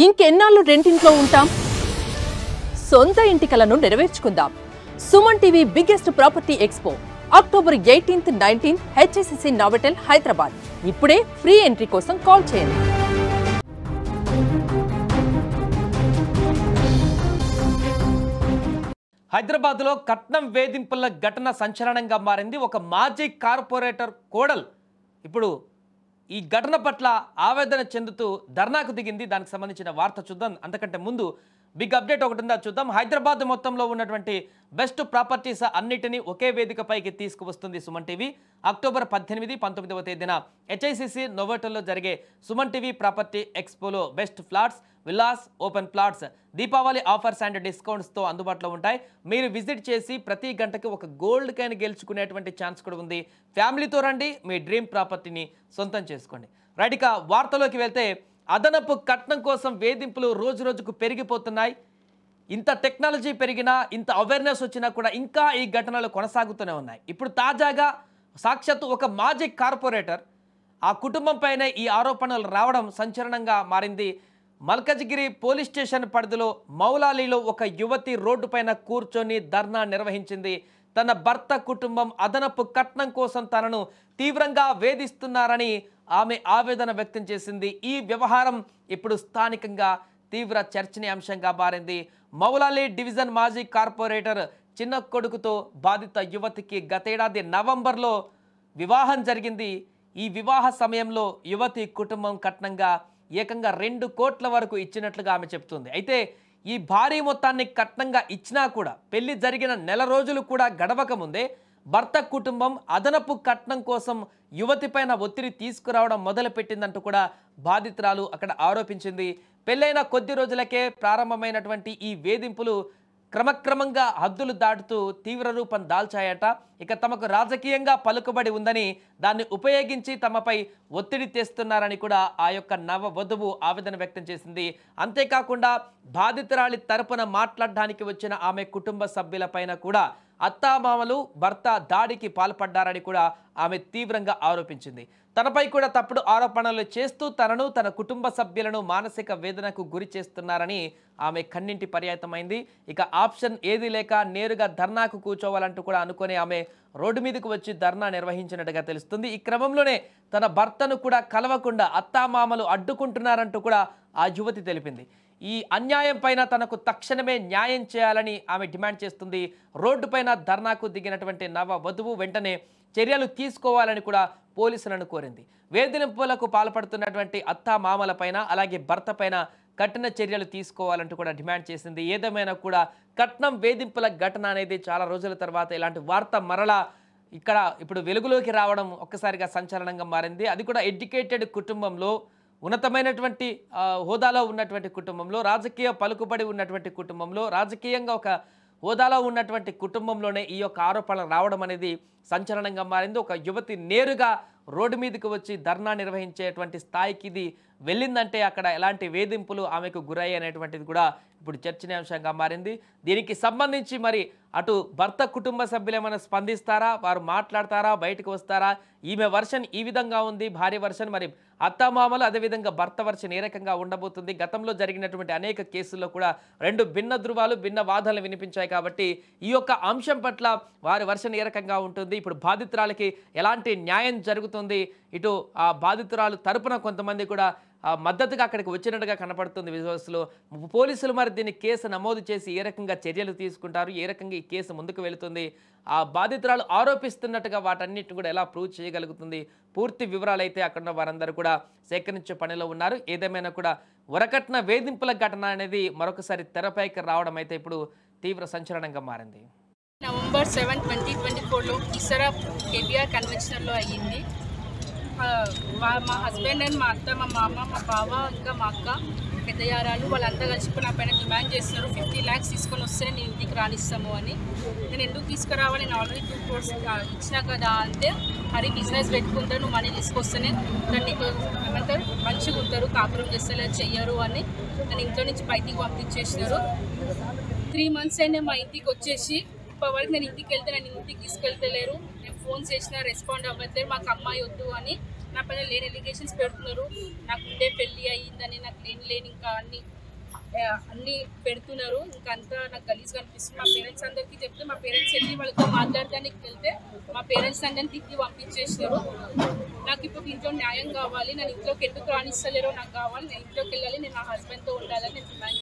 ఇంకెన్నాళ్ళు రెంటింట్లో ఉంటాం? సొంత ఇంటి కలను నెరవేర్చుకుందాం. Suman TV biggest property expo October 18th, 19th HSCC Novotel Hyderabad. ఇప్పుడే ఫ్రీ ఎంట్రీ కోసం కాల్ చేయండి. హైదరాబాద్లో కట్నం వేధింపుల ఘటన సంచలనంగా మారింది. ఒక మాజీ కార్పొరేటర్ కోడల్ ఇప్పుడు ఈ ఘటన పట్ల ఆవేదన చెందుతూ ధర్నాకు దిగింది. దానికి సంబంధించిన వార్త చూద్దాం. అంతకంటే ముందు బిగ్ అప్డేట్ ఒకటి ఉందా చూద్దాం. హైదరాబాద్ మొత్తంలో ఉన్నటువంటి బెస్ట్ ప్రాపర్టీస్ అన్నిటినీ ఒకే వేదికపైకి తీసుకువస్తుంది సుమన్ టీవీ. అక్టోబర్ 18, 19వ తేదీన HICC నోవోటెల్లో జరిగే సుమన్ టీవీ ప్రాపర్టీ ఎక్స్పోలో best flats, villas, open plots, Deepavali offers and డిస్కౌంట్స్తో అందుబాటులో ఉంటాయి. మీరు విజిట్ చేసి ప్రతి గంటకి ఒక గోల్డ్ కాయిన్ గెలుచుకునేటువంటి ఛాన్స్ కూడా ఉంది. ఫ్యామిలీతో రండి, మీ డ్రీమ్ ప్రాపర్టీని సొంతం చేసుకోండి. రైట్, ఇక వార్తలోకి వెళ్తే అదనపు కట్నం కోసం వేధింపులు రోజు రోజుకు పెరిగిపోతున్నాయి. ఇంత టెక్నాలజీ పెరిగినా, ఇంత అవేర్నెస్ వచ్చినా కూడా ఇంకా ఈ ఘటనలు కొనసాగుతూనే ఉన్నాయి. ఇప్పుడు తాజాగా సాక్షాత్తు ఒక మాజీ కార్పొరేటర్ ఆ కుటుంబంపైనే ఈ ఆరోపణలు రావడం సంచలనంగా మారింది. మల్కజ్గిరి పోలీస్ స్టేషన్ పరిధిలో మౌలాలీలో ఒక యువతి రోడ్డుపైన కూర్చొని ధర్నా నిర్వహించింది. తన భర్త కుటుంబం అదనపు కట్నం కోసం తనను తీవ్రంగా వేధిస్తున్నారని ఆమె ఆవేదన వ్యక్తం చేసింది. ఈ వ్యవహారం ఇప్పుడు స్థానికంగా తీవ్ర చర్చనీయాంశంగా మారింది. మౌలాలి డివిజన్ మాజీ కార్పొరేటర్ చిన్న కొడుకుతో బాధిత యువతికి గతేడాది నవంబర్లో వివాహం జరిగింది. ఈ వివాహ సమయంలో యువతి కుటుంబం కట్నంగా ఏకంగా 2 కోట్ల వరకు ఇచ్చినట్లుగా ఆమె చెప్తుంది. అయితే ఈ భారీ మొత్తాన్ని కట్నంగా ఇచ్చినా కూడా పెళ్లి జరిగిన నెల రోజులు కూడా గడవక ముందే భర్త కుటుంబం అదనపు కట్నం కోసం యువతిపైన ఒత్తిడి తీసుకురావడం మొదలుపెట్టిందంటూ కూడా బాధితురాలు అక్కడ ఆరోపించింది. పెళ్ళైన కొద్ది రోజులకే ప్రారంభమైనటువంటి ఈ వేధింపులు క్రమక్రమంగా హద్దులు దాటుతూ తీవ్ర రూపం దాల్చాయట. ఇక తమకు రాజకీయంగా పలుకుబడి ఉందని దాన్ని ఉపయోగించి తమపై ఒత్తిడి తెస్తున్నారని కూడా ఆ యొక్క నవ వధువు ఆవేదన వ్యక్తం చేసింది. అంతేకాకుండా బాధితురాలి తరపున మాట్లాడడానికి వచ్చిన ఆమె కుటుంబ సభ్యులపైన కూడా అత్తామామలు భర్త దాడికి పాల్పడ్డారని కూడా ఆమె తీవ్రంగా ఆరోపించింది. తనపై కూడా తప్పుడు ఆరోపణలు చేస్తూ తనను, తన కుటుంబ సభ్యులను మానసిక వేదనకు గురి చేస్తున్నారని ఆమె కన్నింటి పర్యాయతమైంది. ఇక ఆప్షన్ ఏది లేక నేరుగా ధర్నాకు కూర్చోవాలంటూ కూడా అనుకుని ఆమె రోడ్డు మీదకు వచ్చి ధర్నా నిర్వహించినట్టుగా తెలుస్తుంది. ఈ క్రమంలోనే తన భర్తను కూడా కలవకుండా అత్తామామలు అడ్డుకుంటున్నారంటూ కూడా ఆ యువతి తెలిపింది. ఈ అన్యాయం పైన తనకు తక్షణమే న్యాయం చేయాలని ఆమె డిమాండ్ చేస్తుంది. రోడ్డుపైన ధర్నాకు దిగినటువంటి నవ వధువు వెంటనే చర్యలు తీసుకోవాలని కూడా పోలీసులను కోరింది. వేధింపులకు పాల్పడుతున్నటువంటి అత్తామామలపైన అలాగే భర్త పైన కఠిన చర్యలు తీసుకోవాలంటూ కూడా డిమాండ్ చేసింది. ఏదేమైనా కూడా కట్నం వేధింపుల ఘటన అనేది చాలా రోజుల తర్వాత ఇలాంటి వార్త మరలా ఇక్కడ ఇప్పుడు వెలుగులోకి రావడం ఒక్కసారిగా సంచలనంగా మారింది. అది కూడా ఎడ్యుకేటెడ్ కుటుంబంలో, ఉన్నతమైనటువంటి హోదాలో ఉన్నటువంటి కుటుంబంలో, రాజకీయ పలుకుబడి ఉన్నటువంటి కుటుంబంలో, రాజకీయంగా ఒక హోదాలో ఉన్నటువంటి కుటుంబంలోనే ఈ యొక్క ఆరోపణలు రావడం అనేది సంచలనంగా మారింది. ఒక యువతి నేరుగా రోడ్డు మీదకి వచ్చి ధర్నా నిర్వహించేటువంటి స్థాయికి ఇది వెళ్ళిందంటే అక్కడ ఎలాంటి వేధింపులు ఆమెకు గురయ్యనేటువంటిది కూడా ఇప్పుడు చర్చనీయాంశంగా మారింది. దీనికి సంబంధించి మరి అటు భర్త కుటుంబ సభ్యులు ఏమైనా స్పందిస్తారా, వారు మాట్లాడతారా, బయటకు వస్తారా? ఈమె వర్షన్ ఈ విధంగా ఉంది, భార్య వర్షన్, మరి అత్తామామలు అదేవిధంగా భర్త వర్షన్ ఏ రకంగా ఉండబోతుంది? గతంలో జరిగినటువంటి అనేక కేసుల్లో కూడా 2 భిన్న ధృవాలు, భిన్న వాదనలు వినిపించాయి. కాబట్టి ఈ యొక్క అంశం పట్ల వారి వర్షన్ ఏ రకంగా ఉంటుంది? ఇప్పుడు బాధితురాలకి ఎలాంటి న్యాయం జరుగుతుంది? ఇటు ఆ బాధితురాలు తరపున కొంతమంది కూడా మద్దతుగా అక్కడికి వచ్చినట్టుగా కనపడుతుంది విజువల్స్లో. పోలీసులు మరి దీన్ని కేసు నమోదు చేసి ఏ రకంగా చర్యలు తీసుకుంటారు, ఏ రకంగా ఈ కేసు ముందుకు వెళుతుంది, ఆ బాధితురాలు ఆరోపిస్తున్నట్టుగా వాటన్నిటిని కూడా ఎలా ప్రూవ్ చేయగలుగుతుంది? పూర్తి వివరాలు అయితే అక్కడ వారందరూ కూడా సేకరించే పనిలో ఉన్నారు. ఏదేమైనా కూడా వరకట్న వేధింపుల ఘటన అనేది మరొకసారి తెరపైకి రావడం అయితే ఇప్పుడు తీవ్ర సంచలనంగా మారింది. నవంబర్ 7, 2024లో ఇసరా KBR కన్వెన్షనల్లో అయ్యింది. మా హస్బెండ్ అండ్ మా అత్త, మా మామ, మా బావ, ఇంకా మా అక్క, పెద్దయారాలు వాళ్ళంతా కలిసిపోయి నా పైన డిమాండ్ చేస్తున్నారు. 50 lakhs తీసుకొని వస్తే నేను ఇంటికి రానిస్తాము అని. నేను ఎందుకు తీసుకురావాలి, నేను ఆల్రెడీ 2 crores ఇచ్చినా కదా అంటే, మరి బిజినెస్ పెట్టుకుంటాను, నువ్వు మనీ తీసుకొస్తేనే నీకు ఏమంటారు మంచిగా ఉంటారు, కాపురం చేస్తేలే చెయ్యరు అని నేను ఇంట్లో నుంచి బయటికి పంపించేసినారు. 3 months అయినా మా ఇంటికి వచ్చేసి ఇప్పటివరకు నేను ఇంటికి వెళ్తే నన్ను ఇంటికి తీసుకెళ్తలేరు. నేను ఫోన్ చేసినా రెస్పాండ్ అవ్వట్లేదు. మాకు అమ్మాయి వద్దు అని నా పైన లేని ఎలిగేషన్స్ పెడుతున్నారు. నాకు ముందే పెళ్ళి అయ్యిందని, నాకు లేని ఇంకా అన్నీ పెడుతున్నారు. ఇంకా అంతా నాకు గలీజ్గా అనిపిస్తుంది. మా పేరెంట్స్ అందరికీ చెప్తే మా పేరెంట్స్ వెళ్ళి వాళ్ళతో మాట్లాడడానికి వెళ్తే మా పేరెంట్స్ అందరిని తిరిగి పంపించేసారు. నాకు ఇప్పుడు ఇంట్లో న్యాయం కావాలి. నేను ఇంట్లోకి ఎందుకు రాణిస్తలేరో నాకు కావాలి. నేను ఇంట్లోకి వెళ్ళాలి. నేను నా హస్బెండ్తో ఉండాలని నేను డిమాండ్